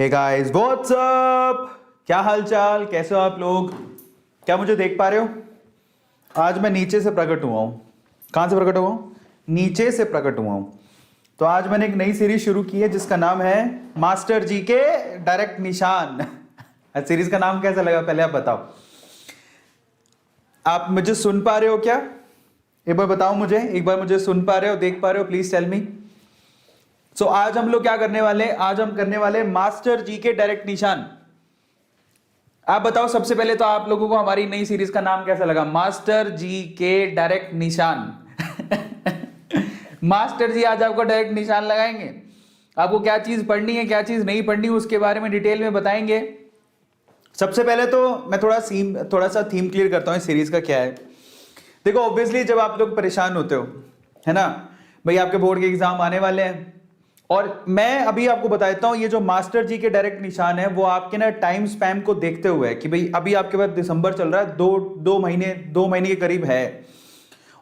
Hey guys what's up, क्या हाल चाल, कैसे हो आप लोग? क्या मुझे देख पा रहे हो? आज मैं नीचे से प्रकट हुआ हूँ। कहाँ से प्रकट हुआ हूँ? नीचे से प्रकट हुआ हूँ। तो आज मैंने एक नई सीरीज शुरू की है जिसका नाम है मास्टर जी के डायरेक्ट निशान। सीरीज का नाम कैसा लगा पहले आप बताओ। आप मुझे सुन पा रहे हो क्या? एक बार बताओ मुझे, एक बार मुझे सुन पा रहे हो, देख पा रहे हो? Please tell me. सो आज हम लोग क्या करने वाले? आज हम करने वाले मास्टर जी के डायरेक्ट निशान। आप बताओ सबसे पहले तो आप लोगों को हमारी नई सीरीज का नाम कैसा लगा? मास्टर जी के डायरेक्ट निशान। मास्टर जी आज आपको डायरेक्ट निशान लगाएंगे। आपको क्या चीज पढ़नी है, क्या चीज नहीं पढ़नी, उसके बारे में डिटेल में बताएंगे। सबसे पहले तो मैं थोड़ा सा थीम क्लियर करता हूं इस सीरीज का क्या है। देखो ऑब्वियसली जब आप लोग परेशान होते हो, है ना भाई, आपके बोर्ड के एग्जाम आने वाले हैं, और मैं अभी आपको बता देता हूं ये जो मास्टर जी के डायरेक्ट निशान है वो आपके ना टाइम स्पैम को देखते हुए है कि भाई अभी आपके पास दिसंबर चल रहा है, दो महीने के करीब है,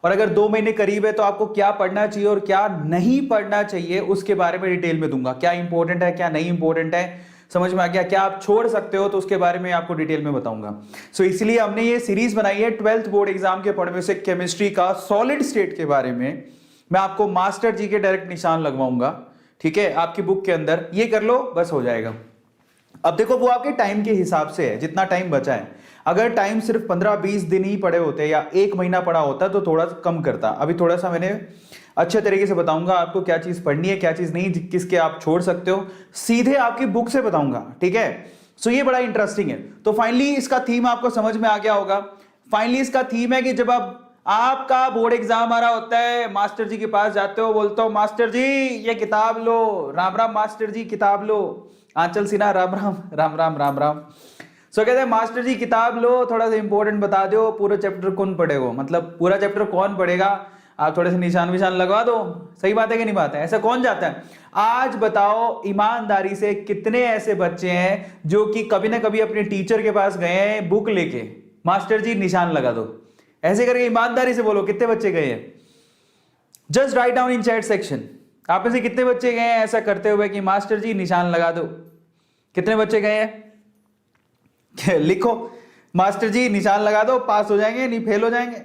और अगर 2 महीने करीब है तो आपको क्या पढ़ना चाहिए और क्या नहीं पढ़ना चाहिए उसके बारे में डिटेल में दूंगा। क्या इंपॉर्टेंट है, क्या नहीं इंपॉर्टेंट है, समझ में आ गया? क्या आप छोड़ सकते हो तो उसके बारे में आपको डिटेल में बताऊंगा। सो इसलिए हमने ये सीरीज बनाई है 12th बोर्ड एग्जाम के पढ़ने से केमिस्ट्री का सॉलिड स्टेट के बारे में। मैं आपको मास्टर जी के डायरेक्ट निशान लगवाऊंगा, ठीक है, आपकी बुक के अंदर। ये कर लो बस हो जाएगा। अब देखो वो आपके टाइम के हिसाब से है, जितना टाइम बचा है। अगर टाइम सिर्फ 15-20 दिन ही पड़े होते या 1 महीना पड़ा होता तो थोड़ा सा कम करता। अभी थोड़ा सा मैंने अच्छे तरीके से बताऊंगा आपको क्या चीज पढ़नी है, क्या चीज नहीं, किसके आप छोड़ सकते हो, सीधे आपकी बुक से बताऊंगा, ठीक है। सो ये बड़ा इंटरेस्टिंग है। तो फाइनली इसका थीम आपको समझ में आ गया होगा। फाइनली इसका थीम है कि जब आपका बोर्ड एग्जाम आ रहा होता है, मास्टर जी के पास जाते हो, बोलते हो मास्टर जी ये किताब लो, राम राम मास्टर जी किताब लो, आंचल सिन्हा राम राम राम राम राम राम। सो कहते हैं मास्टर जी किताब लो, थोड़ा सा इंपॉर्टेंट बता दो, पूरा चैप्टर कौन पढ़ेगा, मतलब पूरा चैप्टर कौन पढ़ेगा, आप थोड़े से निशान विशान लगवा दो। सही बात है कि नहीं बात है? ऐसा कौन जाता है? आज बताओ ईमानदारी से कितने ऐसे बच्चे हैं जो कि कभी ना कभी अपने टीचर के पास गए हैं बुक लेके, मास्टर जी निशान लगा दो, ऐसे करके ईमानदारी से बोलो कितने बच्चे गए हैं? Just write down in chat section. आप में से कितने बच्चे गए हैं ऐसा करते हुए कि मास्टर जी निशान लगा दो? कितने बच्चे गए हैं? लिखो मास्टर जी निशान लगा दो, पास हो जाएंगे नहीं फेल हो जाएंगे।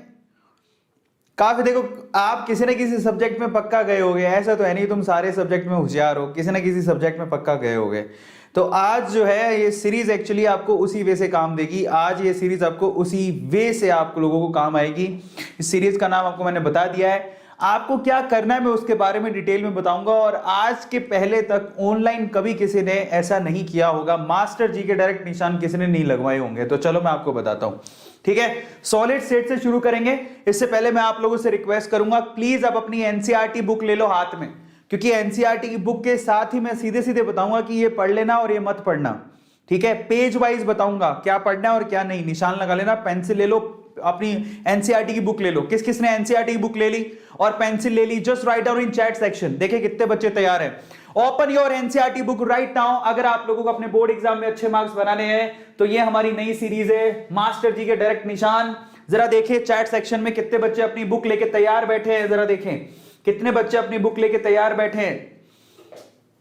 काफी देखो आप किसी न किसी सब्जेक्ट में पक्का गए होगे, ऐसा तो है नहीं तुम सारे सब्जेक्ट में होशियार हो, किसी न किसी सब्जेक्ट में पक्का गए होगे। तो आज जो है ये सीरीज एक्चुअली आपको उसी वे से काम देगी। आज ये सीरीज आपको उसी वे से आप लोगों को काम आएगी। इस सीरीज का नाम आपको मैंने बता दिया है। आपको क्या करना है मैं उसके बारे में डिटेल में बताऊंगा। और आज के पहले तक ऑनलाइन कभी किसी ने ऐसा नहीं किया होगा, मास्टर जी के डायरेक्ट निशान किसी ने नहीं लगवाए होंगे। तो चलो मैं आपको बताता हूं, ठीक है। सॉलिड स्टेट से शुरू करेंगे। इससे पहले मैं आप लोगों से रिक्वेस्ट करूंगा प्लीज आप अपनी एनसीईआरटी बुक ले लो हाथ में, क्योंकि एनसीईआरटी की बुक के साथ ही मैं सीधे सीधे बताऊंगा कि ये पढ़ लेना और ये मत पढ़ना, ठीक है। पेज वाइज बताऊंगा क्या पढ़ना है और क्या नहीं। निशान लगा लेना, पेंसिल ले लो, अपनी एनसीईआरटी की बुक ले लो। किस किसने एनसीईआरटी की बुक ले ली और पेंसिल ले ली? Just write down in chat section. देखिए कितने बच्चे तैयार हैं। Open your NCERT book right now. अगर आप लोगों को अपने बोर्ड एग्जाम में अच्छे मार्क्स बनाने हैं तो ये हमारी नई सीरीज है मास्टर जी के डायरेक्ट निशान। जरा देखिए चैट सेक्शन में कितने बच्चे अपनी बुक लेके तैयार बैठे हैं, जरा देखें कितने बच्चे अपनी बुक लेके तैयार बैठे हैं।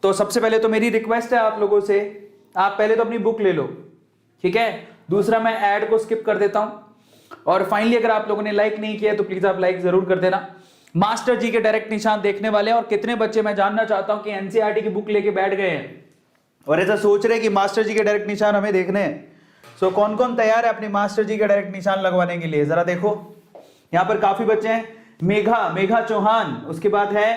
तो सबसे पहले तो मेरी रिक्वेस्ट है आप लोगों से, आप पहले तो अपनी बुक ले लो, ठीक है। दूसरा मैं ऐड को स्किप कर देता हूं। और फाइनली अगर आप लोगों ने लाइक नहीं किया तो प्लीज आप लाइक जरूर कर देना। मास्टर जी के डायरेक्ट निशान देखने वाले हैं और कितने बच्चे मैं जानना चाहता हूं कि एनसीईआरटी की बुक लेके बैठ गए हैं और ऐसा सोच रहे हैं कि मास्टर जी के डायरेक्ट निशान हमें देखने हैं। सो कौन कौन तैयार है अपने मास्टर जी के डायरेक्ट निशान लगवाने के लिए? जरा देखो यहां पर काफी बच्चे हैं। मेघा चौहान, उसके बाद है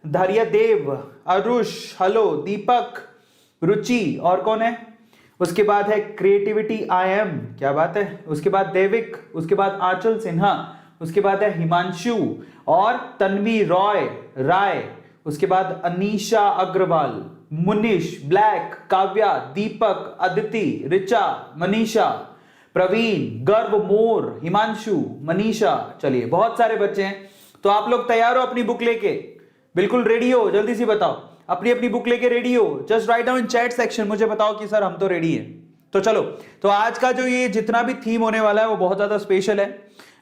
धैर्य देव, अरुष, हेलो, दीपक, रुचि, और कौन है? उसके बाद है क्रिएटिविटी आई एम, क्या बात है। उसके बाद देविक, उसके बाद आंचल सिन्हा, उसके बाद है हिमांशु और तन्वी राय, उसके बाद अनीशा अग्रवाल, मुनीश, ब्लैक, काव्या, दीपक, अदिति, रिचा, मनीषा, प्रवीण, गर्व, मोर, हिमांशु, मनीषा। चलिए बहुत सारे बच्चे हैं। तो आप लोग तैयार हो अपनी बुक लेके? बिल्कुल रेडी हो? जल्दी से बताओ अपनी अपनी बुक लेके रेडी हो? Just write down in chat section, मुझे बताओ कि सर हम तो रेडी हैं। तो चलो, तो आज का जो ये जितना भी थीम होने वाला है वो बहुत ज्यादा स्पेशल है।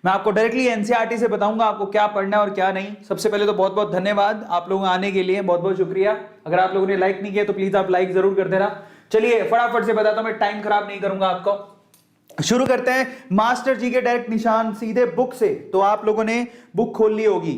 मैं आपको डायरेक्टली एनसीईआरटी से बताऊंगा आपको क्या पढ़ना है और क्या नहीं। सबसे पहले तो बहुत बहुत धन्यवाद आप लोगों आने के लिए, बहुत बहुत शुक्रिया। अगर आप लोगों ने लाइक नहीं किया तो प्लीज आप लाइक जरूर कर देना। चलिए फटाफट से बताता हूं, मैं टाइम खराब नहीं करूंगा आपको। शुरू करते हैं मास्टर जी के डायरेक्ट निशान सीधे बुक से। तो आप लोगों ने बुक खोल ली होगी,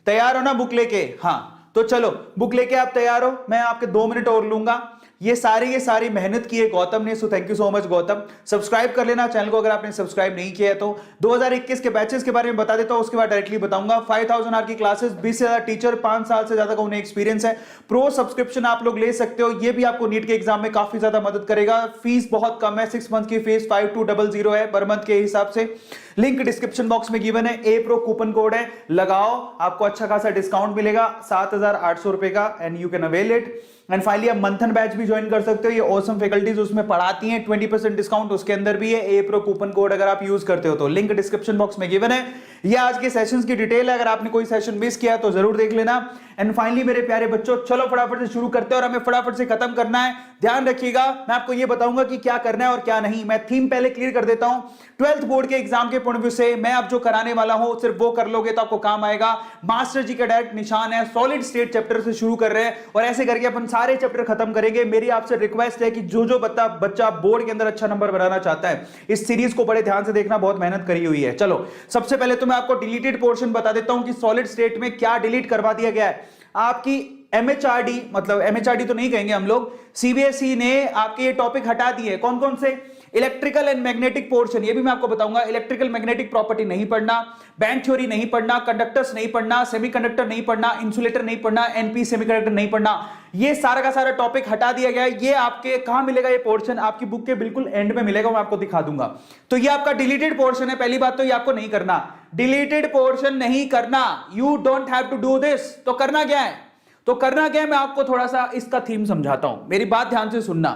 तैयार हो ना बुक लेके? हाँ, तो चलो बुक लेके आप तैयार हो, मैं आपके 2 मिनट और लूंगा। ये सारी मेहनत की है गौतम ने, so thank you so much Gautam. Subscribe कर लेना चैनल को अगर आपने सब्सक्राइब नहीं किया है तो। 2021 के बैचेस के बारे में बता देता हूं, उसके बाद डायरेक्टली बताऊंगा। 5000 आवर की क्लासेस, 20 से ज्यादा टीचर, 5 साल से ज्यादा का उन्हें एक्सपीरियंस है। प्रो सब्सक्रिप्शन आप लोग ले सकते हो, ये भी आपको नीट के एग्जाम में काफी ज्यादा मदद करेगा। फीस बहुत कम है, 6 मंथ की फीस 5200 है पर मंथ के हिसाब से। लिंक डिस्क्रिप्शन बॉक्स में गिवन है, ए प्रो कूपन कोड है, लगाओ, आपको अच्छा खासा डिस्काउंट मिलेगा 7800 रुपए का, and you can avail it. And finally आप मंथन बैच भी ज्वाइन कर सकते हो, ये ऑसम फैकल्टीज उसमें पढ़ाती हैं, 20% डिस्काउंट उसके अंदर भी है, ए प्रो कूपन कोड अगर आप यूज करते हो तो। लिंक डिस्क्रिप्शन बॉक्स में गिवन है। ये आज के सेशंस की डिटेल है, अगर आपने कोई सेशन मिस किया तो जरूर देख लेना। एंड फाइनली मेरे प्यारे बच्चों, चलो फटाफट से शुरू करते हैं और हमें फटाफट से खत्म करना है। ध्यान रखिएगा, मैं आपको ये बताऊंगा कि क्या करना है और क्या नहीं। मैं थीम पहले क्लियर कर देता हूं। 12th बोर्ड के एग्जाम के पॉइंट ऑफ व्यू से मैं अब जो कराने वाला हूं सिर्फ वो कर लोगे तो आपको काम आएगा। मास्टर जी का डायरेक्ट निशान है, सॉलिड स्टेट चैप्टर से शुरू कर रहे हैं और ऐसे करके अपन सारे चैप्टर खत्म करेंगे। मेरी आपसे रिक्वेस्ट है कि जो बच्चा बोर्ड के अंदर अच्छा नंबर बनाना चाहता है, इस सीरीज को बड़े ध्यान से देखना, बहुत मेहनत करी हुई है। चलो सबसे पहले तो मैं आपको डिलीटेड पोर्शन बता देता हूं कि सॉलिड स्टेट में क्या डिलीट करवा दिया गया है। आपकी एमएचआरडी, मतलब एमएचआरडी तो नहीं कहेंगे हम लोग, सीबीएसई ने आपके ये टॉपिक हटा दिए। कौन कौन से? इलेक्ट्रिकल एंड मैग्नेटिक पोर्शन, ये भी मैं आपको बताऊंगा। इलेक्ट्रिकल मैग्नेटिक प्रॉपर्टी नहीं पढ़ना, बैंड थ्योरी नहीं पढ़ना, कंडक्टर्स नहीं पढ़ना, सेमीकंडक्टर नहीं पढ़ना, इंसुलेटर नहीं पढ़ना, एनपी सेमीकंडक्टर नहीं पढ़ना। ये सारा का सारा टॉपिक हटा दिया गया है। ये आपके कहां मिलेगा? ये पोर्शन आपकी बुक के बिल्कुल एंड में मिलेगा, मैं आपको दिखा दूंगा। तो ये आपका डिलीटेड पोर्शन है। पहली बात तो ये आपको नहीं करना, डिलीटेड पोर्शन नहीं करना, you don't have to do this. तो करना क्या है? मैं आपको थोड़ा सा इसका थीम समझाता हूं, मेरी बात ध्यान से सुनना।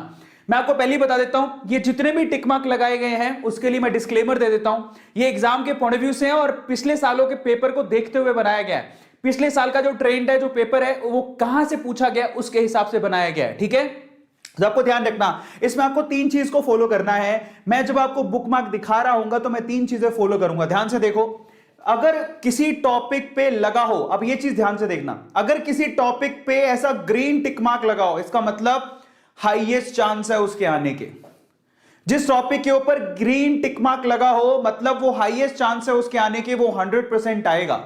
मैं आपको पहले ही बता देता हूं, ये जितने भी टिक मार्क लगाए गए हैं उसके लिए मैं डिस्क्लेमर दे देता हूं। ये एग्जाम के पॉइंट ऑफ व्यू से है और पिछले सालों के पेपर को देखते हुए बनाया गया है। पिछले साल का जो ट्रेंड है, जो पेपर है, वो कहां से पूछा गया उसके हिसाब से बनाया गया है, ठीक है? तो आपको ध्यान रखना, इसमें आपको 3 चीज को फॉलो करना है। मैं जब आपको बुक मार्क दिखा रहा हूं तो मैं 3 चीजें फॉलो करूंगा, ध्यान से देखो। अगर किसी टॉपिक पे लगा हो, अब ये चीज ध्यान से देखना, अगर किसी टॉपिक पे ऐसा ग्रीन टिक मार्क लगा हो, इसका मतलब हाईएस्ट चांस है उसके आने के। जिस टॉपिक के ऊपर ग्रीन टिक मार्क लगा हो, मतलब वो हाईएस्ट चांस है उसके आने के, वो 100% आएगा।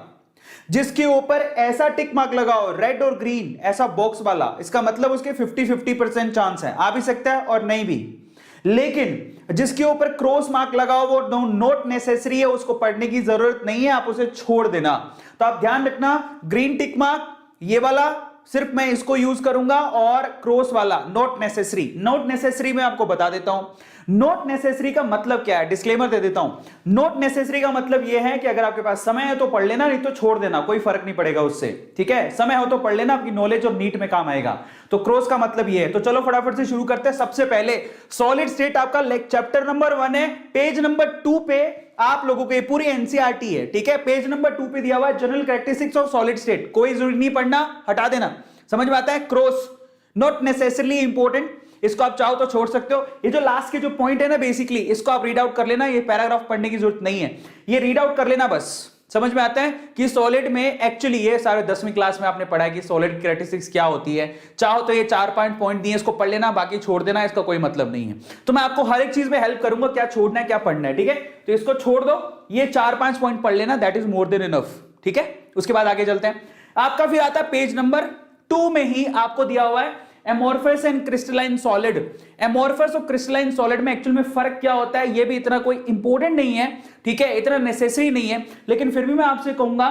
जिसके ऊपर ऐसा टिक मार्क लगा हो, रेड और ग्रीन, ऐसा बॉक्स वाला, इसका मतलब उसके 50-50% चांस है, आ भी सकता है और नहीं भी। लेकिन जिसके ऊपर क्रॉस मार्क लगा हो, वो नोट नेसेसरी है, उसको पढ़ने की जरूरत नहीं है, आप उसे छोड़ देना। तो आप ध्यान रखना, ग्रीन टिक मार्क ये वाला सिर्फ मैं इसको यूज करूंगा, और क्रॉस वाला नोट नेसेसरी। नोट नेसेसरी मैं आपको बता देता हूं, नोट नेसेसरी का मतलब क्या है, डिस्क्लेमर दे देता हूं। नोट नेसेसरी का मतलब यह है कि अगर आपके पास समय है तो पढ़ लेना, नहीं तो छोड़ देना, कोई फर्क नहीं पड़ेगा उससे, ठीक है? समय हो तो पढ़ लेना, आपकी नॉलेज और नीट में काम आएगा। तो क्रॉस का मतलब यह है। तो चलो फटाफट से शुरू करते हैं। सबसे पहले सॉलिड स्टेट आपका चैप्टर नंबर 1 है, पेज नंबर 2 पे आप लोगों को ये पूरी एनसीईआरटी है, ठीक है? पेज नंबर 2 पे दिया हुआ है general characteristics of solid state, कोई जरूरी नहीं पढ़ना, हटा देना। समझ में आता है? क्रॉस नॉट नेसेसरली इंपॉर्टेंट, इसको आप चाहो तो छोड़ सकते हो। ये जो लास्ट के जो पॉइंट है ना, बेसिकली इसको आप रीड आउट कर लेना, ये पैराग्राफ पढ़ने की जरूरत नहीं है, ये रीड आउट कर लेना बस। समझ में आता है कि सॉलिड में एक्चुअली ये सारे 10वीं क्लास में आपने पढ़ा है कि सॉलिड कैरेक्टरिस्टिक्स क्या होती है। चाहो तो ये 4-5 पॉइंट दिए, इसको पढ़ लेना, बाकी छोड़ देना, इसका कोई मतलब नहीं है। तो मैं आपको हर एक चीज में हेल्प करूंगा, क्या छोड़ना है क्या पढ़ना है, ठीक है? तो इसको छोड़ दो, ये 4-5 पॉइंट पढ़ लेना, that is more than enough, ठीक है? उसके बाद आगे चलते हैं। आपका फिर आता है पेज नंबर 2 में ही आपको दिया हुआ है amorphous and crystalline solid. Amorphous और क्रिस्टलाइन सॉलिड में एक्चुअल में फर्क क्या होता है, ये भी इतना कोई इंपॉर्टेंट नहीं है, ठीक है? इतना नेसेसरी नहीं है, लेकिन फिर भी मैं आपसे कहूंगा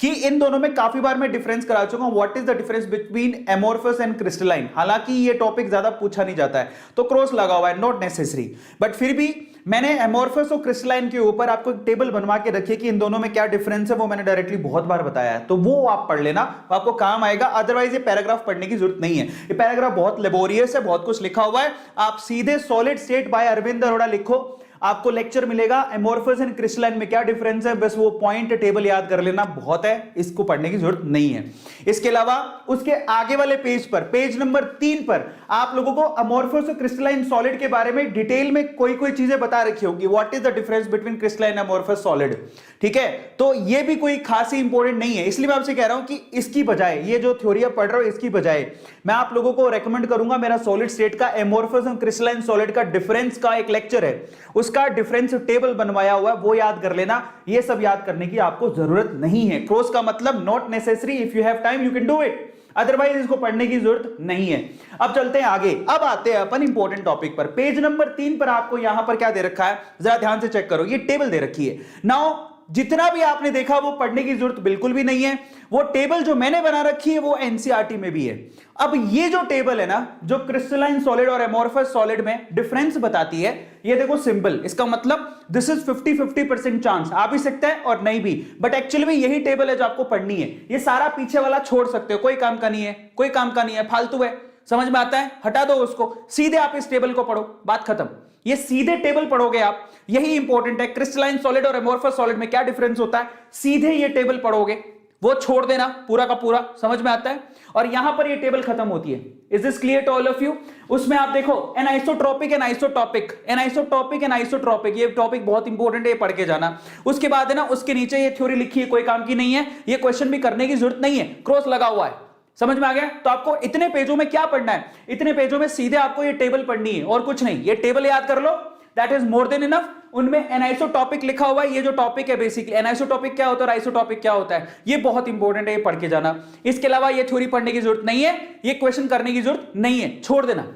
कि इन दोनों में काफी बार मैं डिफरेंस करा चुका हूं, what is the difference between amorphous and crystalline. हालांकि ये टॉपिक ज्यादा पूछा नहीं जाता है, तो क्रॉस लगा हुआ है, नॉट नेसेसरी, बट फिर भी मैंने एमोर्फस और क्रिस्टलाइन के ऊपर आपको एक टेबल बनवा के रखी है कि इन दोनों में क्या डिफरेंस है, वो मैंने डायरेक्टली बहुत बार बताया है, तो वो आप पढ़ लेना, आपको काम आएगा। अदरवाइज ये पैराग्राफ पढ़ने की जरूरत नहीं है, ये पैराग्राफ बहुत लेबोरियस है, बहुत कुछ लिखा हुआ है। आप सीधे solid state by Arvind Arora लिखो, आपको लेक्चर मिलेगा एमोर्फस एंड क्रिस्टलाइन में क्या डिफरेंस है, बस वो पॉइंट टेबल याद कर लेना बहुत है, इसको पढ़ने की जरूरत नहीं है। इसके अलावा उसके आगे वाले पेज पर, पेज नंबर 3 पर आप लोगों को अमोर्फस और क्रिस्टलाइन सॉलिड के बारे में डिटेल में कोई कोई चीजें बता रखी होगी, what is the difference between crystalline amorphous solid. ठीक है, तो ये भी कोई खासी इंपॉर्टेंट नहीं है, इसलिए मैं आपसे कह रहा हूं कि इसकी बजाय ये जो थ्योरी आप पढ़ रहे हो इसकी बजाय मैं आप लोगों को रेकमेंड करूंगा मेरा सॉलिड स्टेट का एमोर्फस और क्रिस्टलाइन सॉलिड का डिफरेंस का एक लेक्चर है, उसका डिफरेंस टेबल बनवाया हुआ है, वो याद कर लेना। ये सब याद करने की आपको जरूरत नहीं है। क्रॉस का मतलब not necessary, if you have time you can do it, otherwise इसको पढ़ने की जरूरत नहीं है। अब चलते हैं आगे, अब आते हैं अपन इंपॉर्टेंट टॉपिक पर। पेज नंबर 3 पर आपको यहां पर क्या दे रखा है, जरा ध्यान से चेक करो, ये टेबल दे रखी है। नाउ जितना भी आपने देखा वो पढ़ने की जरूरत बिल्कुल भी नहीं है, वो टेबल जो मैंने बना रखी है वो एनसीईआरटी में भी है। अब ये जो टेबल है ना, जो क्रिस्टलाइन सॉलिड और एमोर्फस सॉलिड में डिफरेंस बताती है, ये देखो सिंपल, इसका मतलब दिस इज 50-50% चांस, आ भी सकता है और नहीं भी, बट एक्चुअली में यही टेबल है जो आपको पढ़नी है। ये सारा पीछे वाला छोड़ सकते हो, कोई काम का नहीं है, कोई काम का नहीं है, फालतू है, समझ में आता है, हटा दो उसको, सीधे आप इस टेबल को पढ़ो, बात खत्म। ये सीधे टेबल पढ़ोगे आप, यही इंपॉर्टेंट है। क्रिस्टलाइन सॉलिड और एमोर्फस सॉलिड में क्या डिफरेंस होता है, सीधे ये टेबल पढ़ोगे, वो छोड़ देना पूरा का पूरा, समझ में आता है। और यहां पर ये टेबल खत्म होती है। Is this clear to all of you? उसमें आप देखो anisotropic and isotopic, anisotopic and isotropic, ये टॉपिक बहुत इंपॉर्टेंट है, ये पढ़ के जाना। उसके बाद है ना, उसके नीचे ये थ्योरी लिखी है, कोई काम की नहीं है, ये क्वेश्चन भी करने की जरूरत नहीं है, क्रॉस लगा हुआ है, समझ में आ गया। तो आपको इतने पेजों में क्या पढ़ना है, इतने पेजों में सीधे आपको ये टेबल पढ़नी है और कुछ नहीं, ये टेबल याद कर लो, that is more than enough. उनमें एनाइसोटॉपिक लिखा हुआ है, ये जो टॉपिक है बेसिकली, एनाइसोटॉपिक क्या होता है और आइसोटॉपिक क्या होता है, ये बहुत इंपॉर्टेंट है, ये पढ़ के जाना। इसके अलावा ये थ्योरी पढ़ने की जरूरत नहीं है, ये क्वेश्चन करने की जरूरत नहीं है, छोड़ देना।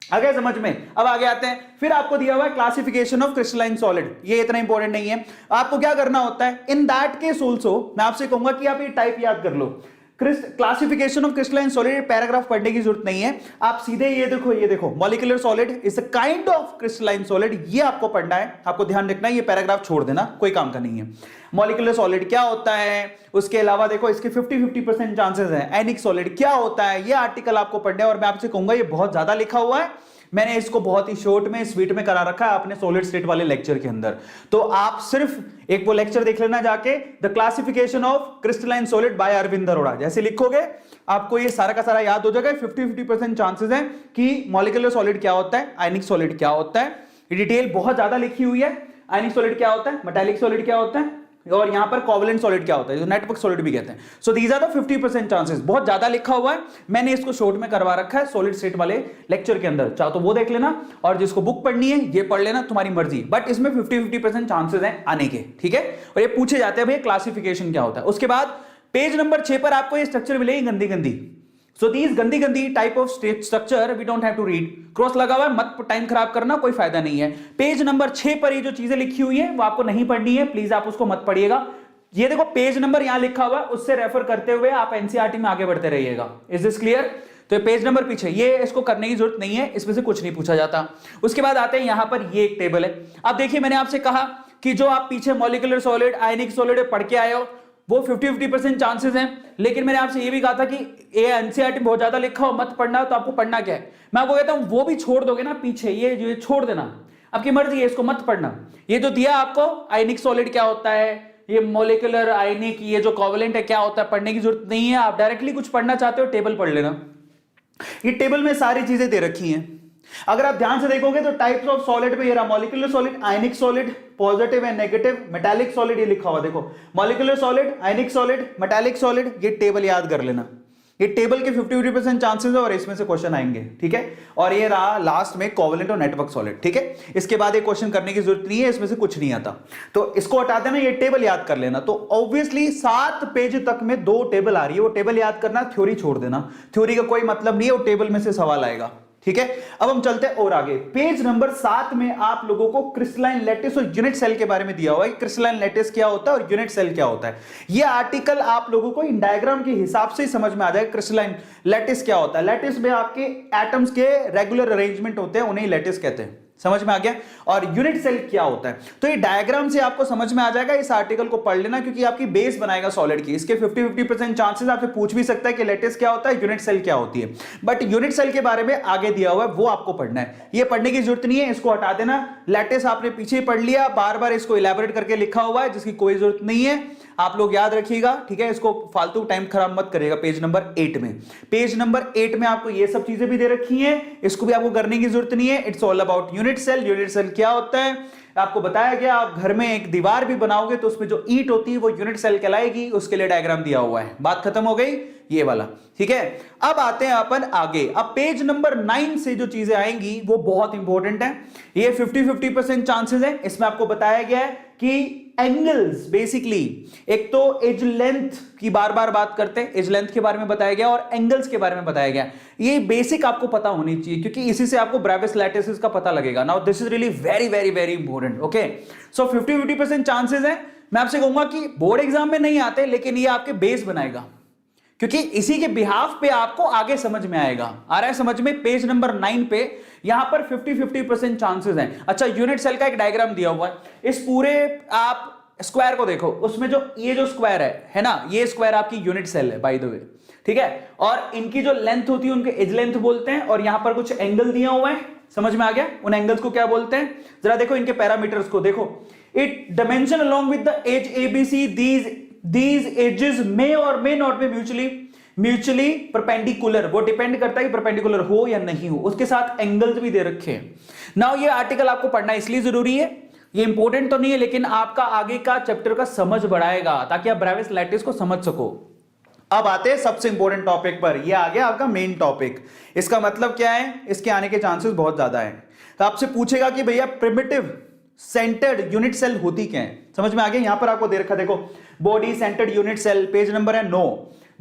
आ गया समझ में? अब आगे आते हैं, फिर आपको दिया हुआ है क्लासिफिकेशन ऑफ क्रिस्टलाइन सॉलिड, ये इतना इंपॉर्टेंट नहीं है। आपको क्या करना होता है, इन दैट केस ऑल्सो मैं आपसे कहूंगा कि आप ये टाइप याद कर लो, classification of crystalline solid, paragraph पढ़ने की जरूरत नहीं है, आप सीधे ये देखो molecular solid is a kind of crystalline solid, ये आपको पढ़ना है, आपको ध्यान रखना है, ये पैराग्राफ छोड़ देना, कोई काम का नहीं है। मॉलिक्यूलर सॉलिड क्या होता है, उसके अलावा देखो इसके 50-50% चांसेस हैं। एनिक सॉलिड क्या होता है, ये आर्टिकल आपको पढ़ना है, और मैं आपसे कहूंगा ये बहुत ज्यादा लिखा हुआ है, मैंने इसको बहुत ही शॉर्ट में स्वीट में करा रखा है अपने सॉलिड स्टेट वाले लेक्चर के अंदर। तो आप सिर्फ एक वो लेक्चर देख लेना जाके, the classification of crystalline solid by Arvind Arora, जैसे लिखोगे आपको ये सारा का सारा याद हो जाएगा। 50-50% चांसेस हैं कि मॉलिक्यूलर सॉलिड क्या होता है, आयनिक सॉलिड क्या होता है, डिटेल बहुत ज्यादा लिखी हुई है। आयनिक सॉलिड क्या होता है, मेटालिक सॉलिड क्या होता है, और यहां पर कोवलेंट सॉलिड क्या होता है, जो नेटवर्क सॉलिड भी कहते हैं। So these are the 50% chances, बहुत ज्यादा लिखा हुआ है, मैंने इसको शॉर्ट में करवा रखा है सॉलिड स्टेट वाले लेक्चर के अंदर, चाहो तो वो देख लेना, और जिसको बुक पढ़नी है ये पढ़ लेना, तुम्हारी मर्जी, बट इसमें 50-50% चांसेस हैं आने के, ठीक है। और ये पूछे जाते हैं भाई क्लासिफिकेशन क्या होता है। उसके बाद पेज नंबर 6 पर आपको ये स्ट्रक्चर मिलेगी गंदी गंदी। सो दीज गंदी गंदी type of structure we don't have to read, cross लगा हुआ है, मत टाइम खराब करना, कोई फायदा नहीं है। पेज नंबर 6 पर ये जो चीजें लिखी हुई है वो आपको नहीं पढ़नी है, प्लीज आप उसको मत पढ़िएगा। ये देखो पेज नंबर यहां लिखा हुआ है, उससे रेफर करते हुए आप एनसीईआरटी में आगे बढ़ते रहिएगा। Is this clear? तो पेज नंबर पीछे, ये इसको करने की जरूरत नहीं है, इसमें से कुछ नहीं पूछा जाता। उसके बाद आते हैं यहां पर, ये एक टेबल है। अब देखिए मैंने आपसे कहा कि जो आप पीछे मॉलिक्यूलर सॉलिड, आयनिक सॉलिड पढ़ के आए हो वो 50-50% चांसेस हैं, लेकिन मैंने आपसे ये भी कहा था कि ये एनसीईआरटी में बहुत ज्यादा लिखा हो, मत पढ़ना, तो आपको पढ़ना क्या है, मैं आपको कहता हूं वो भी छोड़ दोगे ना पीछे, ये जो छोड़ देना, आपकी मर्जी है, इसको मत पढ़ना। ये जो दिया आपको आयनिक सॉलिड क्या होता है, ये मॉलिक्यूलर आयनिक, ये जो कोवलेंट है क्या होता है, पढ़ने की जरूरत नहीं है। आप डायरेक्टली कुछ पढ़ना चाहते हो टेबल पढ़ लेना, ये टेबल में सारी चीजें दे रखी हैं। अगर आप ध्यान से देखोगे तो टाइप्स ऑफ सॉलिड में ये रहा, molecular solid, ionic solid, positive and negative, metallic solid, ये लिखा हुआ देखो, मॉलिक्यूलर सॉलिड, आयनिक सॉलिड, मेटालिक सॉलिड, ये टेबल याद कर लेना। ये टेबल के 50-50% चांसेस है और इसमें से क्वेश्चन आएंगे, ठीक है। और ये रहा लास्ट में कोवलेंट और नेटवर्क सॉलिड, ठीक है। इसके बाद ये क्वेश्चन करने की जरूरत नहीं है, इसमें से कुछ नहीं आता, तो इसको हटा देना, ये टेबल याद कर लेना। तो ऑब्वियसली 7 पेज तक में 2 टेबल आ रही है, वो टेबल याद करना, थ्योरी छोड़ देना, थ्योरी का कोई मतलब नहीं है, वो टेबल में से सवाल आएगा, ठीक है। अब हम चलते हैं और आगे, पेज नंबर 7 में आप लोगों को क्रिस्टलाइन लैटिस और यूनिट सेल के बारे में दिया हुआ है। क्रिस्टलाइन लैटिस क्या होता है और यूनिट सेल क्या होता है, ये आर्टिकल आप लोगों को इन डायग्राम के हिसाब से ही समझ में आ जाएगा। क्रिस्टलाइन लैटिस क्या होता है, लैटिस में आपके एटम्स के रेगुलर अरेंजमेंट होते हैं, उन्हें लैटिस कहते हैं, समझ में आ गया। और यूनिट सेल क्या होता है, तो ये डायग्राम से आपको समझ में आ जाएगा। इस आर्टिकल को पढ़ लेना क्योंकि आपकी बेस बनाएगा सॉलिड की। इसके 50-50% चांसेस आपसे पूछ भी सकता है कि लैटिस क्या होता है, यूनिट सेल क्या होती है, बट यूनिट सेल के बारे में आगे दिया हुआ है, वो आपको पढ़ना है। ये पढ़ने की जरूरत नहीं है, इसको हटा देना। लैटिस आपने पीछे पढ़ लिया, बार बार इसको इलैबोरेट करके लिखा हुआ है जिसकी कोई जरूरत नहीं है, आप लोग याद रखिएगा, ठीक है। इसको फालतू टाइम खराब मत करिएगा। पेज नंबर 8 में, पेज नंबर 8 में आपको ये सब चीजें भी दे रखी हैं, इसको भी आपको करने की जरूरत नहीं है। It's all about unit cell. Unit cell क्या होता है आपको बताया गया। आप घर में एक दीवार भी बनाओगे तो उसमें जो ईंट होती है वो यूनिट सेल कहलाएगी, उसके लिए डायग्राम दिया हुआ है। बात खत्म हो गई ये वाला, ठीक है। अब आते हैं अपन आगे। अब पेज नंबर 9 से जो चीजें आएंगी वो बहुत इंपॉर्टेंट है। ये 50-50% चांसेस है। इसमें आपको बताया गया है कि एंगल्स बेसिकली, एक तो एज लेंथ की बार बार बात करते हैं, एज लेंथ के बारे में बताया गया और एंगल्स के बारे में बताया गया। ये बेसिक आपको पता होनी चाहिए क्योंकि इसी से आपको ब्रेविस लैटिस का पता लगेगा। Now this is really very very very important, okay. So 50-50% chances है। मैं आपसे कहूंगा कि बोर्ड एग्जाम में नहीं आते, लेकिन ये आपके बेस बनाएगा क्योंकि इसी के बिहाफ पे आपको आगे समझ में आएगा। आ रहा है समझ में। पेज नंबर 9 पे यहां पर 50-50% चांसेस हैं। अच्छा, यूनिट सेल का एक डायग्राम दिया हुआ है। इस पूरे आप स्क्वायर को देखो, उसमें जो ये जो स्क्वायर है ना, ये स्क्वायर आपकी यूनिट सेल है बाय द वे, ठीक है। और इनकी जो लेंथ होती है उनके एज लेंथ बोलते हैं। और यहां पर कुछ एंगल दिया हुआ है, समझ में आ गया। उन एंगल्स को क्या बोलते हैं, जरा देखो इनके पैरामीटर्स को देखो। It dimension along with the edge ABC, these edges may or may not be mutually perpendicular। वो डिपेंड करता है कि परपेंडिकुलर हो या नहीं हो। उसके साथ एंगल्स भी दे रखे हैं। नाउ ये आर्टिकल आपको पढ़ना इसलिए जरूरी है, ये इंपॉर्टेंट तो नहीं है लेकिन आपका आगे का चैप्टर का समझ बढ़ाएगा ताकि आप ब्रेविस लैटिस को समझ सको। अब आते हैं सबसे इंपॉर्टेंट टॉपिक पर। ये आ गया आपका मेन टॉपिक। इसका मतलब क्या है, इसके आने के चांसेस बहुत ज्यादा है। तो आपसे पूछेगा कि भैया प्रिमिटिव सेंटर्ड यूनिट सेल होती क्या है, समझ में आ गया। यहां पर आपको दे रखा, देखो body centred unit cell, page number है 9।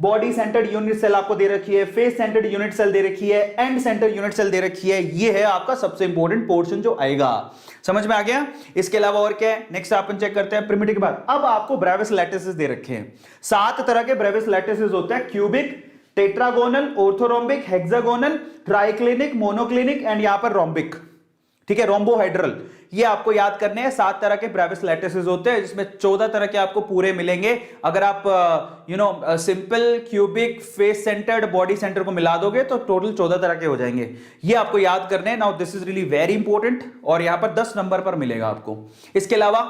बॉडी सेंटर्ड यूनिट सेल आपको दे रखी है, फेस सेंटर्ड यूनिट सेल दे रखी है, एंड सेंटर्ड यूनिट सेल दे रखी है। ये है आपका सबसे इंपॉर्टेंट पोर्शन जो आएगा, समझ में आ गया। इसके अलावा और क्या है, नेक्स्ट अपन चेक करते हैं प्रिमिटिव के बाद। अब आपको ब्रेविस लैटिस दे रखे हैं। 7 तरह के ब्रेविस लैटिस होते हैं, cubic, tetragonal, orthorhombic, hexagonal, triclinic, monoclinic and यहां पर रोम्बिक, ठीक है, रोम्बोहाइड्रल। ये आपको याद करने हैं। 7 तरह के ब्रेविस लैटिस होते हैं जिसमें 14 तरह के आपको पूरे मिलेंगे। अगर आप simple, cubic, face centred, body centre को मिला दोगे तो टोटल 14 तरह के हो जाएंगे। ये आपको याद करने हैं। Now this is really very important और यहां पर 10 नंबर पर मिलेगा आपको। इसके अलावा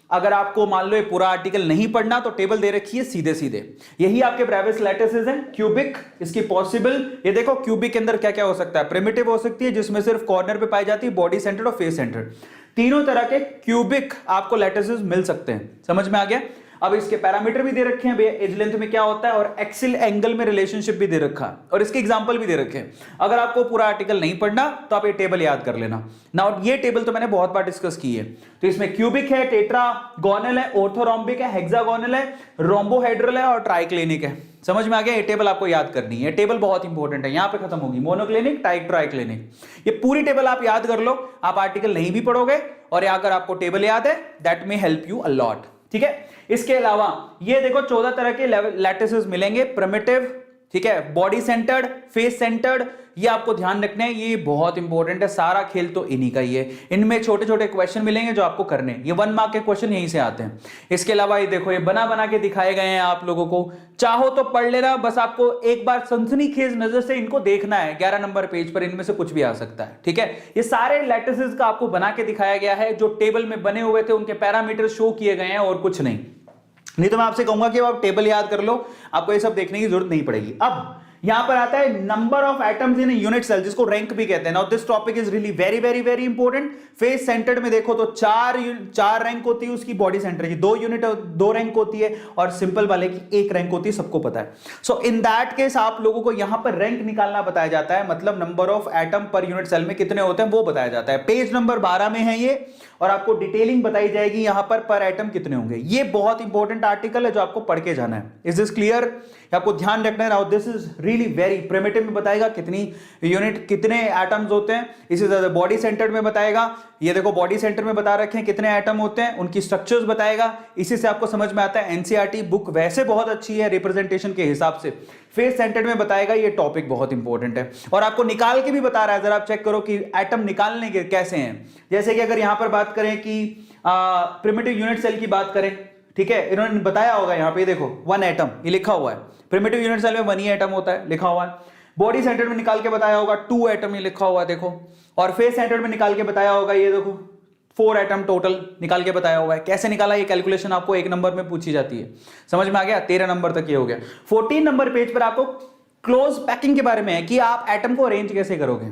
अगर आपको मान लो ये पूरा आर्टिकल नहीं पढ़ना तो टेबल दे रखी है सीधे सीधे। यही आपके ब्रेविस लैटिस हैं। क्यूबिक, इसकी पॉसिबल, ये देखो क्यूबिक के अंदर क्या क्या हो सकता है। प्रिमिटिव हो सकती है जिसमें सिर्फ कॉर्नर पे पाई जाती है, बॉडी सेंटर्ड और फेस सेंटर्ड। तीनों तरह के क्यूबिक आपको लैटिस मिल सकते हैं, समझ में आ गया। अब इसके पैरामीटर भी दे रखे हैं भैया, एज लेंथ में क्या होता है और एक्सिल एंगल में रिलेशनशिप भी दे रखा है और इसके एग्जांपल भी दे रखे हैं। अगर आपको पूरा आर्टिकल नहीं पढ़ना तो आप ये टेबल याद कर लेना। नाउ ये टेबल तो मैंने बहुत बार डिस्कस की है। तो इसमें क्यूबिक है, टेट्रागोनल है, ऑर्थोरोम्बिक है, हेक्सागोनल है, रोम्बोहाइड्रल है और ट्राइक्लिनिक है। समझ में आ गया। ये टेबल आपको याद करनी है, टेबल बहुत इंपॉर्टेंट है। यहां पे खत्म होगी मोनोक्लिनिक, ट्राइक्लिनिक। ये पूरी टेबल आप याद कर लो, आप आर्टिकल नहीं भी पढ़ोगे और अगर आपको टेबल याद है that may help you a lot, ठीक है। इसके अलावा ये देखो 14 तरह के लैटिसेस मिलेंगे। प्रिमिटिव, ठीक है, बॉडी सेंटर्ड, फेस सेंटर्ड, ये आपको ध्यान रखना है, ये बहुत इंपॉर्टेंट है। सारा खेल तो इन्हीं का ही है। इनमें छोटे छोटे क्वेश्चन मिलेंगे जो आपको करने हैं। ये 1 मार्क के क्वेश्चन यहीं से आते हैं। इसके अलावा ये देखो, ये बना बना के दिखाए गए हैं आप लोगों को, चाहो तो पढ़ लेना, बस आपको एक बार सनसनीखेज नजर से इनको देखना है। 11 नंबर पेज पर इनमें से कुछ भी आ सकता है, ठीक है। ये सारे लैटिसेस का आपको बना के दिखाया गया है, जो टेबल में बने हुए थे उनके पैरामीटर शो किए गए हैं और कुछ नहीं तो मैं आपसे कहूंगा कि आप टेबल याद कर लो, आपको ये सब देखने की जरूरत नहीं पड़ेगी। अब यहां पर आता है number of atoms in unit cell, जिसको रैंक भी कहते हैं। Now this topic is really very very very important. Face centred में देखो तो 4 रैंक होती है उसकी, बॉडी सेंटर की 2 रैंक होती है और सिंपल वाले की 1 रैंक होती है, सबको पता है। सो इन दैट केस आप लोगों को यहां पर रैंक निकालना बताया जाता है, मतलब number of atom per unit cell में कितने होते हैं वो बताया जाता है। पेज नंबर 12 में है ये और आपको डिटेलिंग बताई जाएगी यहां पर एटम कितने होंगे। ये बहुत इंपॉर्टेंट आर्टिकल है जो आपको पढ़ के जाना है। Is this clear? आपको ध्यान रखना है। Now this is really very primitive में बताएगा कितनी यूनिट, कितने एटम्स होते हैं। इसी तरह बॉडी सेंटर में बताएगा, ये देखो बॉडी सेंटर में बता रखे हैं कितने एटम होते हैं, उनकी स्ट्रक्चर्स बताएगा। इसी से आपको समझ में आता है। एनसीईआरटी बुक वैसे बहुत अच्छी है रिप्रेजेंटेशन के हिसाब से, फेस सेंटर्ड में बताएगा, ये टॉपिक बहुत इंपॉर्टेंट है। और आपको निकाल के भी बता रहा है, जरा आप चेक करो कि एटम निकालने के कैसे हैं। जैसे कि अगर यहां पर बात करें कि प्रिमिटिव यूनिट सेल की बात करें, ठीक है, इन्होंने बताया होगा यहां पे, देखो 1 एटम ये लिखा हुआ है, प्रिमिटिव यूनिट सेल में 1 ही एटम होता है, लिखा हुआ है। बॉडी सेंटर्ड में निकाल के बताया होगा 2 एटम, ये लिखा हुआ है देखो। और फेस सेंटर्ड में निकाल के बताया होगा, ये देखो 4 एटम टोटल निकाल के बताया हुआ है। कैसे निकाला, ये कैलकुलेशन आपको 1 नंबर में पूछी जाती है, समझ में आ गया। 13 नंबर तक ये हो गया। 14 नंबर पेज पर आपको क्लोज पैकिंग के बारे में है कि आप एटम को अरेंज कैसे करोगे,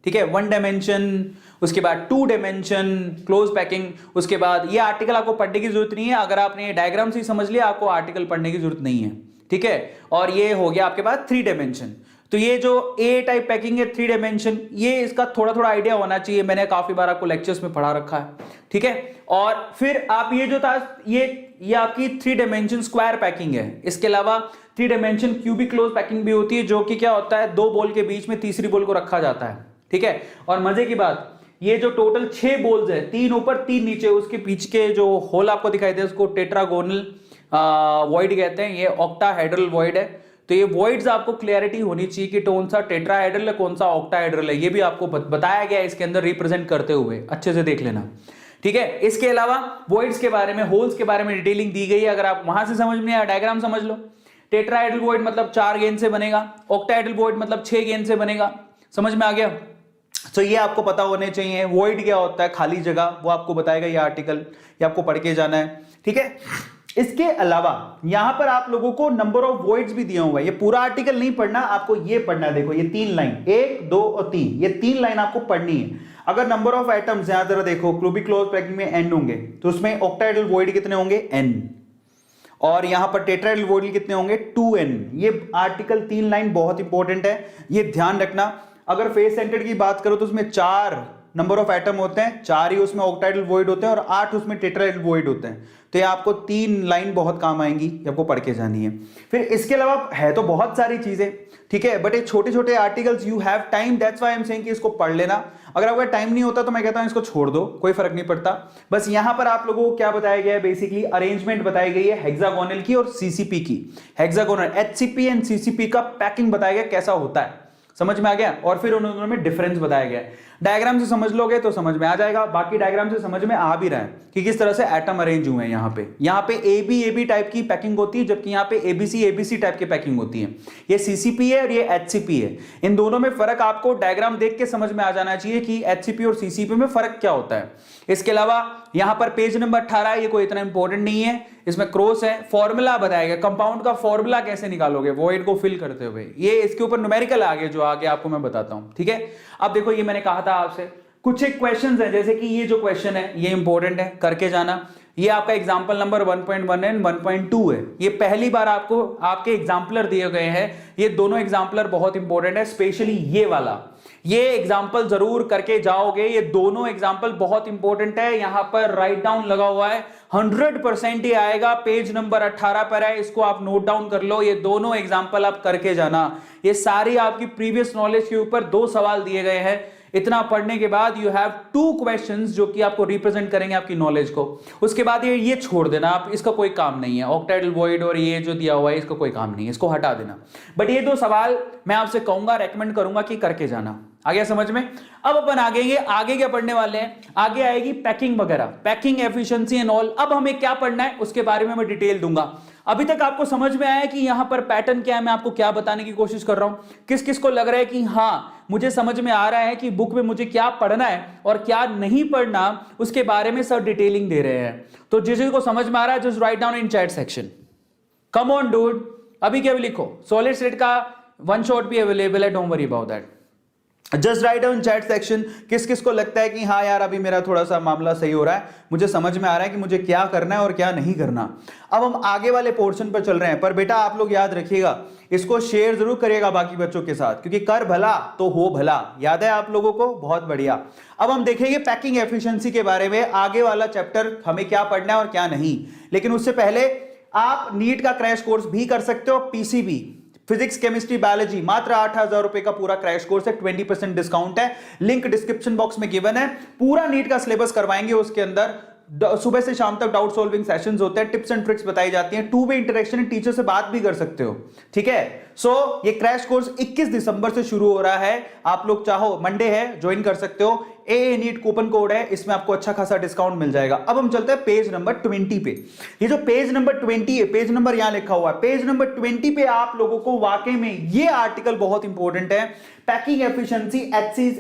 ठीक है। 1 डायमेंशन, उसके बाद 2 डायमेंशन, क्लोज पैकिंग। उसके बाद ये आर्टिकल आपको पढ़ने की जरूरत नहीं है, अगर आपने ये डायग्राम से समझ लिया आपको आर्टिकल पढ़ने की जरूरत नहीं है, ठीक है। और ये हो गया आपके पास 3 डायमेंशन। तो ये जो ए टाइप पैकिंग है 3 डायमेंशन, ये इसका थोड़ा थोड़ा आइडिया होना चाहिए, मैंने काफी बार आपको लेक्चर्स में पढ़ा रखा है, ठीक है। और फिर आप ये जो था ये आपकी 3 डायमेंशन स्क्वायर पैकिंग है। इसके अलावा 3 डायमेंशन क्यूबिक क्लोज पैकिंग भी होती है, जो कि क्या होता है, 2 बॉल के बीच में तीसरी बॉल को रखा जाता है, ठीक है। और मजे की बात, ये जो टोटल 6 बॉल्स है, 3 ऊपर 3 नीचे, उसके पीछे के जो होल आपको दिखाई दे उसको टेट्रागोनल वॉइड कहते हैं, ये ऑक्टाहेड्रल वॉइड है। तो ये वॉइड्स आपको क्लियरिटी होनी चाहिए कि कौन सा टेट्राहेड्रल है कौन सा ऑक्टाहेड्रल है, ये भी आपको बताया गया है इसके अंदर रिप्रेजेंट करते हुए, अच्छे से देख लेना, ठीक है। इसके अलावा वॉइड्स के बारे में, होल्स के बारे में डिटेलिंग दी गई है, अगर आप वहां से समझ में आया डायग्राम समझ लो। टेट्राहेड्रल वॉइड मतलब 4 गेंद से बनेगा, ऑक्टाहेड्रल वॉइड मतलब 6 गेंद से बनेगा, समझ में आ गया। तो ये आपको पता होने चाहिए। वॉइड क्या होता है, खाली जगह, वो आपको बताएगा ये आर्टिकल, ये आपको पढ़ के जाना है, ठीक है। इसके अलावा यहां पर आप लोगों को नंबर ऑफ वॉइड्स भी दिया हुआ है, ये पूरा आर्टिकल नहीं पढ़ना, आपको ये पढ़ना है। देखो ये 3 लाइन, 1, 2 और 3, ये 3 लाइन आपको पढ़नी है। अगर नंबर ऑफ एटम्स यहां जरा देखो, क्यूबिक क्लोज पैकिंग में n होंगे, तो उसमें ऑक्टाहेड्रल वॉइड कितने होंगे, n। और यहां पर टेट्राहेड्रल वॉइड कितने होंगे, 2n। ये आर्टिकल 3 लाइन बहुत इंपॉर्टेंट है, ये ध्यान रखना। अगर फेस सेंटर्ड की बात करो तो उसमें 4 नंबर ऑफ एटम होते हैं, 4 ही उसमें ऑक्टाहेड्रल वॉइड होते हैं और 8 उसमें टेट्राहेड्रल वॉइड होते हैं। तो ये आपको 3 लाइन बहुत काम आएंगी, ये आपको पढ़ के जानी है। फिर इसके अलावा है तो बहुत सारी चीजें, ठीक है, बट ये छोटे छोटे articles, you have time, that's why I am saying कि इसको पढ़ लेना। अगर आपका टाइम नहीं होता तो मैं कहता हूं इसको छोड़ दो, कोई फर्क नहीं पड़ता। बस यहां पर आप लोगों को क्या बताया गया है, बेसिकली अरेंजमेंट बताई गई है हेक्सागोनल की और सीसीपी की। हेक्सागोनल एचसीपी एंड सीसीपी का पैकिंग बताया गया कैसा होता है, समझ में आ गया। और फिर उन दोनों में डिफरेंस बताया गया है। डायग्राम से समझ लोगे तो समझ में आ जाएगा, बाकी डायग्राम से समझ में आ भी रहा है कि किस तरह से एटम अरेंज हुए हैं। यहाँ पे ए बी टाइप की पैकिंग होती है, जबकि यहाँ पे एबीसी टाइप की पैकिंग होती है। ये सीसीपी है और ये एचसीपी है। इन दोनों में फर्क आपको डायग्राम देख के समझ में आ जाना चाहिए कि एचसीपी और सीसीपी में फर्क क्या होता है। इसके अलावा यहां पर पेज नंबर 18 है, ये कोई इतना इंपॉर्टेंट नहीं है, इसमें क्रॉस है, फॉर्मूला बताएगा, कंपाउंड का फॉर्मूला कैसे निकालोगे वॉइड को फिल करते हुए, ये इसके ऊपर न्यूमेरिकल आगे जो आगे आपको मैं बताता हूं, ठीक है। अब देखो ये मैंने कहा था आपसे कुछ एक क्वेश्चंस हैं, जैसे कि ये जो क्वेश्चन है ये इंपॉर्टेंट है, करके जाना। ये आपका एग्जाम्पल नंबर 1.1 एंड 1.2 है, ये पहली बार आपको आपके एग्जाम्पलर दिए गए हैं। ये दोनों एग्जाम्पलर बहुत इंपॉर्टेंट है, स्पेशली ये वाला, ये एग्जाम्पल जरूर करके जाओगे। ये दोनों एग्जाम्पल बहुत इंपॉर्टेंट है, यहां पर राइट डाउन लगा हुआ है, 100% ही आएगा, पेज नंबर 18 पर है, इसको आप नोट डाउन कर लो। ये दोनों एग्जाम्पल आप करके जाना। ये सारी आपकी प्रीवियस नॉलेज के ऊपर 2 सवाल दिए गए हैं। इतना पढ़ने के बाद यू हैव 2 क्वेश्चंस जो कि आपको रिप्रेजेंट करेंगे आपकी नॉलेज को। उसके बाद ये छोड़ देना आप, इसका कोई काम नहीं है। ऑक्टाहेड्रल वॉइड और ये जो दिया हुआ है इसका कोई काम नहीं है, इसको हटा देना। बट ये 2 सवाल मैं आपसे कहूंगा, रेकमेंड करूंगा कि करके जाना। आ गया समझ में। अब अपन आगे क्या पढ़ने वाले हैं, आगे आएगी पैकिंग वगैरह, पैकिंग एफिशिएंसी एंड ऑल। अब हमें क्या पढ़ना है उसके बारे में मैं डिटेल दूंगा। अभी तक आपको समझ में आया कि यहां पर पैटर्न क्या है, मैं आपको क्या बताने की कोशिश कर रहा हूं। किस किस को लग रहा है कि हाँ मुझे समझ में आ रहा है कि बुक में मुझे क्या पढ़ना है और क्या नहीं पढ़ना, उसके बारे में सब डिटेलिंग दे रहे हैं। तो जिसको समझ में आ रहा है just write down in chat section. Come on dude, अभी क्या भी लिखो। सॉलिड स्टेट का 1 शॉट भी अवेलेबल है, don't worry about that. Just write down chat section किस किस को लगता है कि हाँ यार अभी मेरा थोड़ा सा मामला सही हो रहा है, मुझे समझ में आ रहा है कि मुझे क्या करना है और क्या नहीं करना। अब हम आगे वाले पोर्शन पर चल रहे हैं, पर बेटा आप लोग याद रखिएगा, इसको शेयर जरूर करिएगा बाकी बच्चों के साथ, क्योंकि कर भला तो हो भला, याद है आप लोगों को, बहुत बढ़िया। अब हम देखेंगे पैकिंग एफिशिएंसी के बारे में, आगे वाला चैप्टर हमें क्या पढ़ना है और क्या नहीं। लेकिन उससे पहले आप नीट का क्रैश कोर्स भी कर सकते हो, पीसीबी फिजिक्स केमिस्ट्री बायोलॉजी, मात्र 8,000 रुपए का पूरा क्रैश कोर्स है, 20% डिस्काउंट है, लिंक डिस्क्रिप्शन बॉक्स में गिवन है। पूरा नीट का सिलेबस करवाएंगे उसके अंदर, सुबह से शाम तक डाउट सॉल्विंग सेशंस होते हैं, टिप्स एंड ट्रिक्स बताई जाती हैं, टू वे इंटरेक्शन, टीचर से बात भी कर सकते हो, ठीक है। सो ये क्रैश कोर्स 21 दिसंबर से शुरू हो रहा है, आप लोग चाहो मंडे है ज्वाइन कर सकते हो। ए नीट कूपन कोड है, इसमें आपको अच्छा खासा डिस्काउंट मिल जाएगा। अब हम चलते हैं पेज नंबर 20 पे। ये जो पेज नंबर 20 है, पेज नंबर यहां लिखा हुआ है, पेज नंबर 20 पे आप लोगों को वाकई में ये आर्टिकल बहुत इंपॉर्टेंट है। पैकिंग एफिशिएंसी,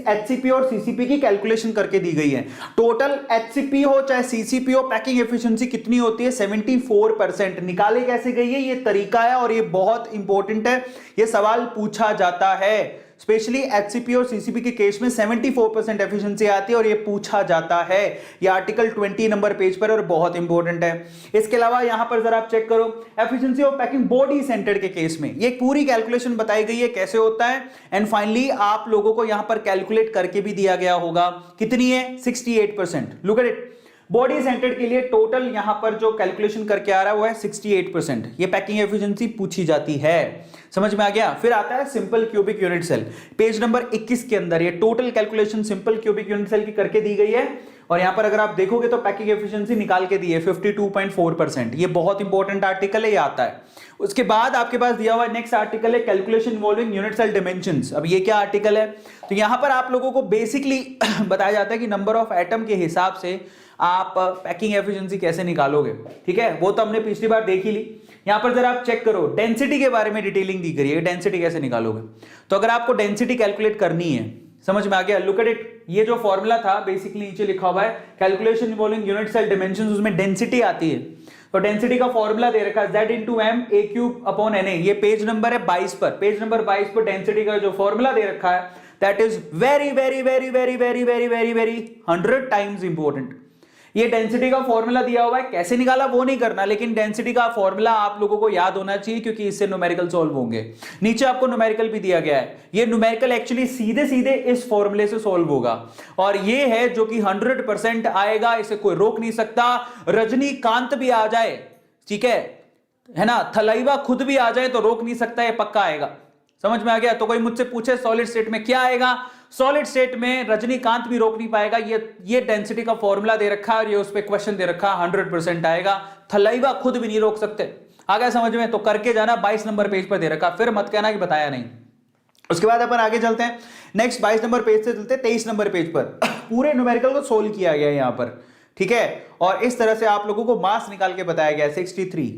एचसीपी और सीसीपी की कैलकुलेशन करके दी गई है। टोटल एचसीपी हो चाहे सीसीपी हो, पैकिंग एफिशिएंसी कितनी होती है? 74%। निकाले कैसे गई है, ये तरीका है और ये बहुत इंपॉर्टेंट है, ये सवाल पूछा जाता है। स्पेशली एचसीपी और सीसीपी के केस में 74% एफिशिएंसी आती है और ये पूछा जाता है। ये आर्टिकल 20 नंबर पेज पर और बहुत इंपॉर्टेंट है। इसके अलावा यहां पर जरा आप चेक करो, efficiency of packing body centred के केस में ये पूरी कैलकुलेशन बताई गई है कैसे होता है। एंड फाइनली आप लोगों को यहां पर कैलकुलेट करके भी दिया गया होगा, कितनी है? 68%। Look at it, body centred के लिए टोटल यहां पर जो कैलकुलेशन करके आ रहा है वो है 68%। ये पैकिंग एफिशिएंसी पूछी जाती है, समझ में आ गया। फिर आता है simple cubic unit cell, page number 21 के अंदर ये total calculation simple cubic unit cell की करके दी गई है। और यहां पर अगर आप देखोगे तो पैकिंग एफिशिएंसी निकाल के दी है 52.4%। ये बहुत इंपॉर्टेंट आर्टिकल है, ये आता है। उसके बाद आपके पास दिया हुआ नेक्स्ट आर्टिकल है calculation involving unit cell dimensions. अब ये क्या आर्टिकल है? तो यहां पर आप लोगों को बेसिकली बताया जाता है कि नंबर ऑफ एटम के हिसाब से आप पैकिंग एफिशिएंसी कैसे निकालोगे, ठीक है। वो तो हमने पिछली बार देख ही ली। यहां पर जरा आप चेक करो, डेंसिटी के बारे में डिटेलिंग दी गई है, डेंसिटी कैसे निकालोगे। तो अगर आपको डेंसिटी कैलकुलेट करनी है, समझ में आ गया, लुक एट इट, ये जो फॉर्मूला था बेसिकली नीचे लिखा हुआ है calculation involving unit cell dimensions, उसमें डेंसिटी आती है। तो डेंसिटी का फॉर्मूला दे रखा है Z/m(a³/na। ये पेज नंबर है 22 पर, पेज नंबर 22 पर डेंसिटी का जो फॉर्मूला दे रखा है that is very very very very very very very very 100 times important. ये डेंसिटी का फॉर्मूला दिया हुआ है, कैसे निकाला वो नहीं करना, लेकिन डेंसिटी का फॉर्मूला आप लोगों को याद होना चाहिए क्योंकि इससे न्यूमेरिकल सॉल्व होंगे। नीचे आपको न्यूमेरिकल भी दिया गया है, ये न्यूमेरिकल एक्चुअली सीधे सीधे इस फॉर्मूले से सॉल्व होगा और ये है जो कि 100% आएगा, इसे कोई रोक नहीं सकता। रजनीकांत भी आ जाए, ठीक है ना, थलाइवा खुद भी आ जाए तो रोक नहीं सकता, ये पक्का आएगा, समझ में आ गया। तो कोई मुझसे पूछे सॉलिड स्टेट में क्या आएगा, सॉलिड स्टेट में रजनीकांत भी रोक नहीं पाएगा। ये डेंसिटी का फॉर्मूला दे रखा है और ये उस पे क्वेश्चन दे रखा है, 100% आएगा। थलाइवा खुद भी नहीं रोक सकते, आ गया समझ में। तो करके जाना, 22 नंबर पेज पर दे रखा, फिर मत कहना कि बताया नहीं। उसके बाद अपन आगे चलते हैं, नेक्स्ट 22 नंबर पेज से चलते हैं 23 नंबर पेज पर। पूरे न्यूमेरिकल को सोल्व किया गया है यहां पर, ठीक है। और इस तरह से आप लोगों को मास निकाल के बताया गया है 63,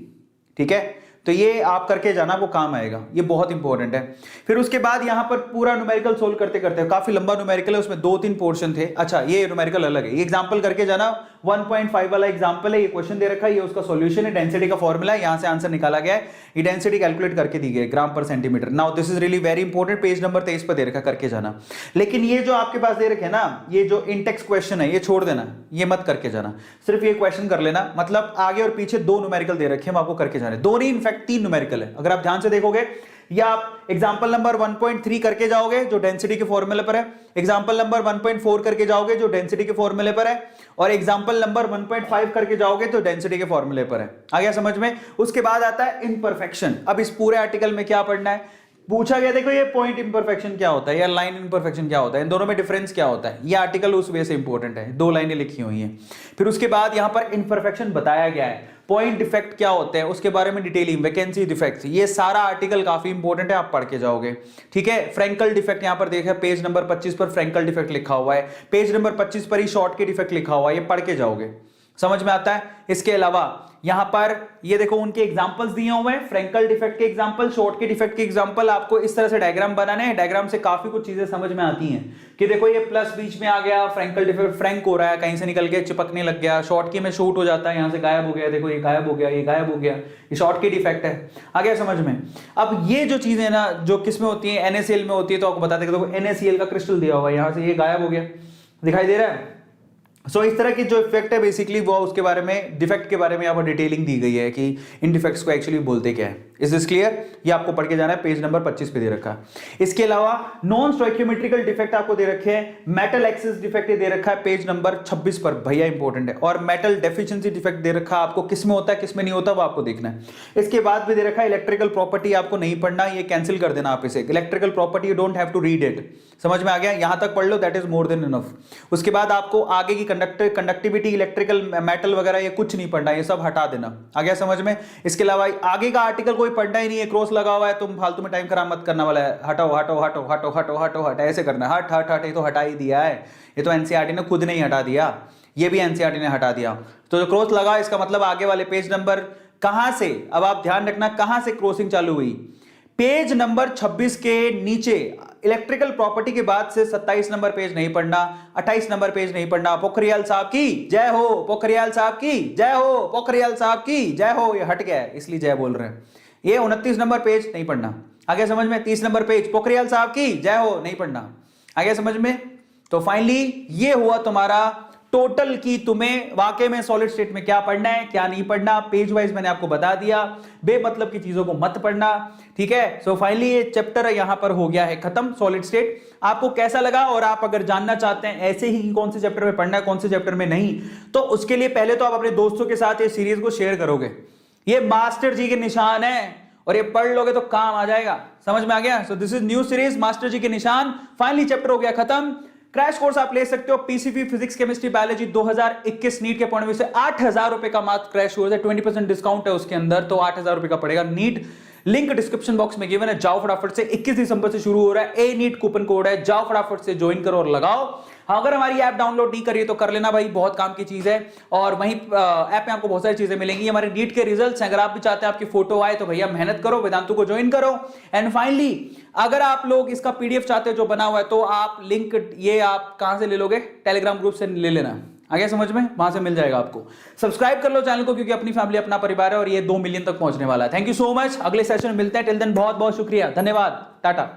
ठीक है। तो ये आप करके जाना, वो काम आएगा, ये बहुत इंपॉर्टेंट है। फिर उसके बाद यहां पर पूरा न्यूमेरिकल सोल्व करते करते, काफी लंबा न्यूमेरिकल है, उसमें 2-3 पोर्शन थे। अच्छा, ये न्यूमेरिकल अलग है, ये एग्जांपल करके जाना, 1.5 वाला एग्जांपल है, ये क्वेश्चन दे रखा है, ये उसका सॉल्यूशन है, डेंसिटी का फॉर्मूला है, यहां से आंसर निकाला गया है। ये डेंसिटी कैलकुलेट करके दी गई है ग्राम पर centimetre. Now this is really very important, page number 23 पर दे रखा, करके जाना। लेकिन ये जो आपके पास दे रखे है ना, ये जो इंटेक्स क्वेश्चन है, ये छोड़ देना, ये मत करके जाना, सिर्फ ये क्वेश्चन कर लेना। मतलब आगे और पीछे 2 न्यूमेरिकल दे रखे हैं, आपको करके जाने, 2 नहीं इनफैक्ट 3 न्यूमेरिकल है। अगर आप ध्यान से देखोगे, या आप एग्जांपल नंबर 1.3 करके जाओगे जो डेंसिटी के फॉर्मूले पर है, एग्जांपल नंबर 1.4 करके जाओगे जो डेंसिटी के फॉर्मूले पर है, और एग्जांपल नंबर 1.5 करके जाओगे तो डेंसिटी के फॉर्मूले पर है। आ गया समझ में। उसके बाद आता है इम्परफेक्शन। अब इस पूरे आर्टिकल में क्या पढ़ना है, पूछा गया, देखो ये पॉइंट इंपरफेक्शन क्या होता है या लाइन इंपरफेक्शन क्या होता है, इन दोनों में डिफरेंस क्या होता है, ये आर्टिकल उस वजह से इंपॉर्टेंट है, 2 लाइनें लिखी हुई हैं। फिर उसके बाद यहां पर इंपरफेक्शन बताया गया है, पॉइंट डिफेक्ट क्या होते हैं उसके बारे में डिटेलिंग, वैकेंसी डिफेक्ट्स, ये सारा आर्टिकल काफी इंपॉर्टेंट है, आप पढ़ के जाओगे, ठीक है। फ्रैंकल डिफेक्ट यहां पर देखा, पेज नंबर 25 पर फ्रैंकल डिफेक्ट लिखा हुआ है, पेज नंबर 25 पर ही शॉर्ट के डिफेक्ट लिखा हुआ है, ये पढ़ के जाओगे, समझ में आता है। इसके अलावा यहां पर ये देखो उनके एग्जांपल्स दिए हुए हैं, फ्रैंकल डिफेक्ट के एग्जांपल, शॉर्ट के डिफेक्ट के एग्जांपल। आपको इस तरह से डायग्राम बनाने हैं, डायग्राम से काफी कुछ चीजें समझ में आती हैं कि देखो ये प्लस बीच में आ गया, फ्रैंकल डिफेक्ट फ्रैंक हो रहा है, कहीं से निकल के चिपकने लग गया, शॉर्ट की में शूट हो जाता है, यहां से गायब हो गया, देखो ये गायब हो गया, ये गायब हो गया, ये शॉर्ट की डिफेक्ट है। आ गया समझ में। अब ये जो चीजें ना जो किस में होती है, NaCl में होती है, तो आपको बताते हैं, देखो NaCl का क्रिस्टल दिया हुआ है, यहां से ये गायब हो गया, दिखाई दे रहा है। सो इस तरह की जो इफेक्ट है बेसिकली वो उसके बारे में, डिफेक्ट के बारे में यहाँ पर डिटेलिंग दी गई है कि इन डिफेक्ट्स को एक्चुअली बोलते क्या है। Is this clear? ये आपको पढ़ के जाना है, पेज नंबर 25 पे दे रखा है। इसके अलावा नॉन स्टोइकियोमेट्रिकल डिफेक्ट आपको दे रखे हैं, मेटल एक्सिस डिफेक्ट दे रखा है पेज नंबर 26 पर, भैया इंपॉर्टेंट है। और मेटल डेफिशिएंसी डिफेक्ट दे रखा है, आपको किस में होता है किस में नहीं होता वो आपको देखना है। इसके बाद भी दे रखा है इलेक्ट्रिकल प्रॉपर्टी, आपको नहीं पढ़ना, ये कैंसिल कर देना आप इसे, electrical property you don't have to read it, समझ में आ गया, यहां तक पढ़ लो, that is more than enough. उसके बाद आपको आगे की कंडक्टिविटी, इलेक्ट्रिकल, मेटल वगैरह ये कुछ नहीं पढ़ना, ये सब हटा देना। आ गया समझ में? इसके अलावा आगे का आर्टिकल कोई पढ़ना ही नहीं है, क्रॉस लगा हुआ है, तुम फालतू में टाइम खराब मत करना वाला है, हटाओ हटो हटो हटो हटो हटो हट, ऐसे करना है, हट हट हट, ये तो हटा ही दिया है, ये तो एनसीईआरटी ने खुद नहीं हटा दिया, ये भी एनसीईआरटी ने हटा दिया। तो जो क्रॉस लगा इसका मतलब आगे वाले पेज नंबर कहां से, अब आप ध्यान रखना कहां से क्रॉसिंग चालू हुई, पेज नंबर 26 के नीचे इलेक्ट्रिकल प्रॉपर्टी के बाद से 27 नंबर पेज नहीं पढ़ना, 28 नंबर पेज नहीं पढ़ना। पोखरियाल साहब की जय हो, पोखरियाल साहब की जय हो, पोखरियाल साहब की जय हो, ये हट गया है इसलिए जय बोल रहे हैं। ये 29 नंबर पेज नहीं पढ़ना, आगे समझ में? 30 नंबर पेज पोखरियाल साहब की जय हो नहीं पढ़ना, आगे समझ में? तो फाइनली ये हुआ तुम्हारा टोटल की तुम्हें वाकई में सॉलिड स्टेट में क्या पढ़ना है क्या नहीं पढ़ना, पेज वाइज मैंने आपको बता दिया, बेमतलब की चीजों को मत पढ़ना, ठीक है। सो फाइनली ये चैप्टर यहां पर हो गया है खत्म, सॉलिड स्टेट। आपको कैसा लगा, और आप अगर जानना चाहते हैं ऐसे ही कौन से चैप्टर में पढ़ना है कौन से चैप्टर में नहीं, तो उसके लिए पहले तो आप अपने दोस्तों के साथ ये सीरीज को शेयर करोगे, ये मास्टर जी के निशान है, और ये पढ़ लोगे तो काम आ जाएगा, समझ में आ गया? So this is new series master ji के निशान, फाइनली चैप्टर हो गया खत्म। क्रैश कोर्स आप ले सकते हो PCB physics chemistry biology 2021 NEET के पॉइंट ऑफ व्यू से 8000 रुपए का मात्र क्रैश कोर्स है, 20% डिस्काउंट है उसके अंदर, तो 8000 रुपए का पड़ेगा। नीट लिंक डिस्क्रिप्शन बॉक्स में गिवन है, जाओ फटाफट से, 21 दिसंबर से शुरू हो रहा है, ए नीट कूपन कोड है, जाओ फटाफट से ज्वाइन करो और लगाओ। अगर हमारी ऐप डाउनलोड नहीं करिए तो कर लेना भाई, बहुत काम की चीज है, और वहीं ऐप में आपको बहुत सारी चीजें मिलेंगी। हमारे नीट के रिजल्ट्स, अगर आप भी चाहते हैं आपकी फोटो आए तो भैया मेहनत करो, वेदांतु को ज्वाइन करो। एंड फाइनली अगर आप लोग इसका पीडीएफ चाहते हो जो बना हुआ है, तो आप लिंक ये आप कहां से ले लोगे, टेलीग्राम ग्रुप से ले लेना, आगे समझ में, वहां से मिल जाएगा आपको। सब्सक्राइब कर लो चैनल को, क्योंकि अपनी फैमिली अपना परिवार है, और ये 2 मिलियन तक पहुंचने वाला है। थैंक यू सो मच, अगले सेशन में मिलते हैं, टिल देन बहुत बहुत शुक्रिया, धन्यवाद, टाटा।